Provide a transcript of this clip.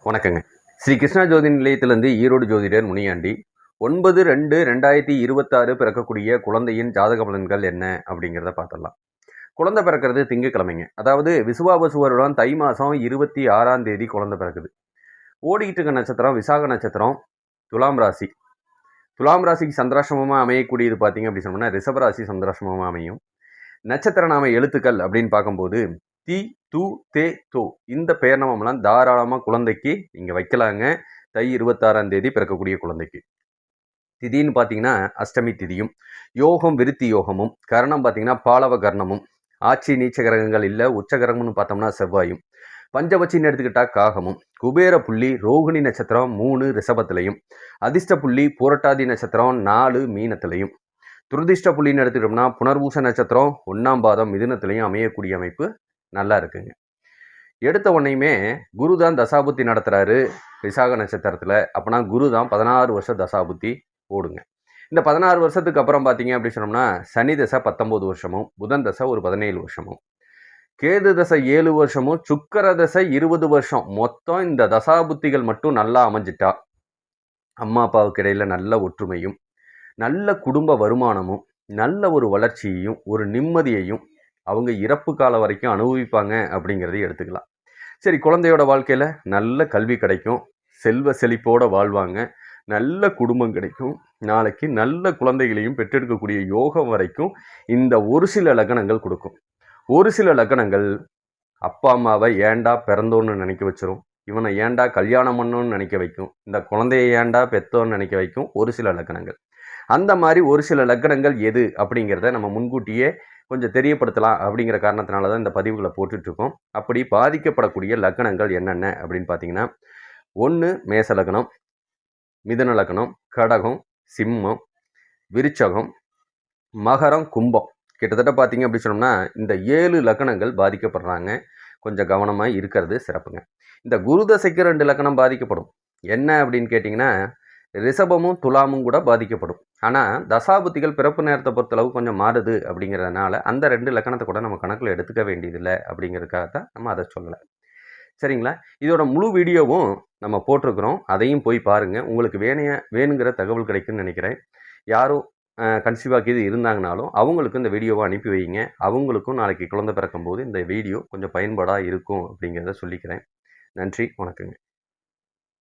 வணக்கங்க. ஸ்ரீ கிருஷ்ணா ஜோதி நிலையத்திலிருந்து ஈரோடு ஜோதிடர் முனியாண்டி. 9/2/2026 பிறக்கக்கூடிய குழந்தையின் ஜாதக பலன்கள் என்ன அப்படிங்கிறத பார்த்துடலாம். குழந்தை பிறக்கிறது திங்கட்கிழமைங்க. அதாவது விசுவாவசு வருடம் தை மாதம் 26ஆம் தேதி குழந்தை பிறக்குது. ஓடிக்கிட்டு இருக்க நட்சத்திரம் விசாக நட்சத்திரம், துலாம் ராசி. துலாம் ராசிக்கு சந்திராசிரமமாக அமையக்கூடியது பார்த்தீங்க அப்படின்னு சொன்னோம்னா ரிஷபராசி சந்திராசிரமமாக அமையும். நட்சத்திர நாம எழுத்துக்கள் அப்படின்னு பார்க்கும்போது தி, து, தே, தோ இந்த பெயர் நாமம்லாம் தாராளமாக குழந்தைக்கு இங்கே வைக்கலாங்க. தை 26ஆம் தேதி பிறக்கக்கூடிய குழந்தைக்கு. திதின்னு பார்த்தீங்கன்னா அஷ்டமி திதியும், யோகம் விருத்தி யோகமும், கரணம் பார்த்தீங்கன்னா பாலவ கர்ணமும், ஆட்சி நீச்ச கிரகங்கள் இல்லை உச்ச கிரகம்னு பார்த்தோம்னா செவ்வாயும், பஞ்சபட்சின்னு எடுத்துக்கிட்டா காகமும், குபேர புள்ளி ரோகிணி நட்சத்திரம் 3 ரிஷபத்திலையும், அதிர்ஷ்ட புள்ளி புரட்டாதி நட்சத்திரம் 4 மீனத்திலையும், துரதிஷ்ட புள்ளின்னு எடுத்துக்கிட்டோம்னா புனர்பூச நட்சத்திரம் 1ஆம் பாதம் மிதுனத்திலையும் அமையக்கூடிய அமைப்பு நல்லா இருக்குங்க. எடுத்த உடனேயுமே குரு தான் தசாபுத்தி நடத்துறாரு விசாக நட்சத்திரத்தில். அப்போனா குரு தான் 16 வருஷம் தசாபுத்தி ஓடுங்க. இந்த 16 வருஷத்துக்கு அப்புறம் பார்த்தீங்க அப்படின்னு சொன்னோம்னா சனி தசை 19 வருஷமும், புதன் தசை ஒரு 17 வருஷமும், கேது தசை 7 வருஷமும், சுக்கர தசை 20 வருஷம். மொத்தம் இந்த தசாபுத்திகள் மட்டும் நல்லா அமைஞ்சிட்டா அம்மா அப்பாவுக்கு இடையில நல்ல ஒற்றுமையும், நல்ல குடும்ப வருமானமும், நல்ல ஒரு வளர்ச்சியையும், ஒரு நிம்மதியையும் அவங்க இறப்பு காலம் வரைக்கும் அனுபவிப்பாங்க அப்படிங்கிறதையும் எடுத்துக்கலாம். சரி, குழந்தையோட வாழ்க்கையில் நல்ல கல்வி கிடைக்கும், செல்வ செழிப்போடு வாழ்வாங்க, நல்ல குடும்பம் கிடைக்கும், நாளைக்கு நல்ல குழந்தைகளையும் பெற்றெடுக்கக்கூடிய யோகம் வரைக்கும் இந்த ஒரு சில லக்னங்கள் கொடுக்கும். ஒரு சில லக்னங்கள் அப்பா அம்மாவை ஏண்டா பிறந்தோன்னு நினைக்க வச்சிரும், இவனை ஏண்டா கல்யாணம் பண்ணோன்னு நினைக்க வைக்கும், இந்த குழந்தைய ஏண்டா பெற்றோன்னு நினைக்க வைக்கும் ஒரு சில லக்னங்கள். அந்த மாதிரி ஒரு சில லக்னங்கள் எது அப்படிங்கிறத நம்ம முன்கூட்டியே கொஞ்சம் தெரியப்படுத்தலாம் அப்படிங்கிற காரணத்தினால தான் இந்த பதிவுகளை போட்டுட்ருக்கோம். அப்படி பாதிக்கப்படக்கூடிய லக்னங்கள் என்னென்ன அப்படின்னு பார்த்தீங்கன்னா 1 மேச லக்னம், மிதுன லக்னம், கடகம், சிம்மம், விருச்சகம், மகரம், கும்பம். கிட்டத்தட்ட பார்த்தீங்க அப்படின்னு சொன்னோம்னா இந்த 7 லக்னங்கள் பாதிக்கப்படுறாங்க. கொஞ்சம் கவனமாக இருக்கிறது சிறப்புங்க. இந்த குரு தசைக்கு 2 லக்னம் பாதிக்கப்படும். என்ன அப்படின்னு கேட்டிங்கன்னா ரிஷபமும் துலாமும் கூட பாதிக்கப்படும். ஆனால் தசாபுத்திகள் பிறப்பு நேரத்தை பொறுத்தளவு கொஞ்சம் மாறுது அப்படிங்கிறதுனால அந்த 2 லக்கணத்தை கூட நம்ம கணக்கில் எடுத்துக்க வேண்டியதில்லை அப்படிங்கிறதுக்காக தான் நம்ம அதை சொல்லலை. சரிங்களா? இதோட முழு வீடியோவும் நம்ம போட்டிருக்கிறோம். அதையும் போய் பாருங்கள். உங்களுக்கு வேணுங்கிற தகவல் கிடைக்குன்னு நினைக்கிறேன். யாரும் கன்சீவ் ஆக்கியது இருந்தாங்கனாலும் அவங்களுக்கு இந்த வீடியோவை அனுப்பி வைங்க. அவங்களுக்கும் நாளைக்கு குழந்தை பிறக்கும்போது இந்த வீடியோ கொஞ்சம் பயன்பாடாக இருக்கும் அப்படிங்கிறத சொல்லிக்கிறேன். நன்றி, வணக்கங்க.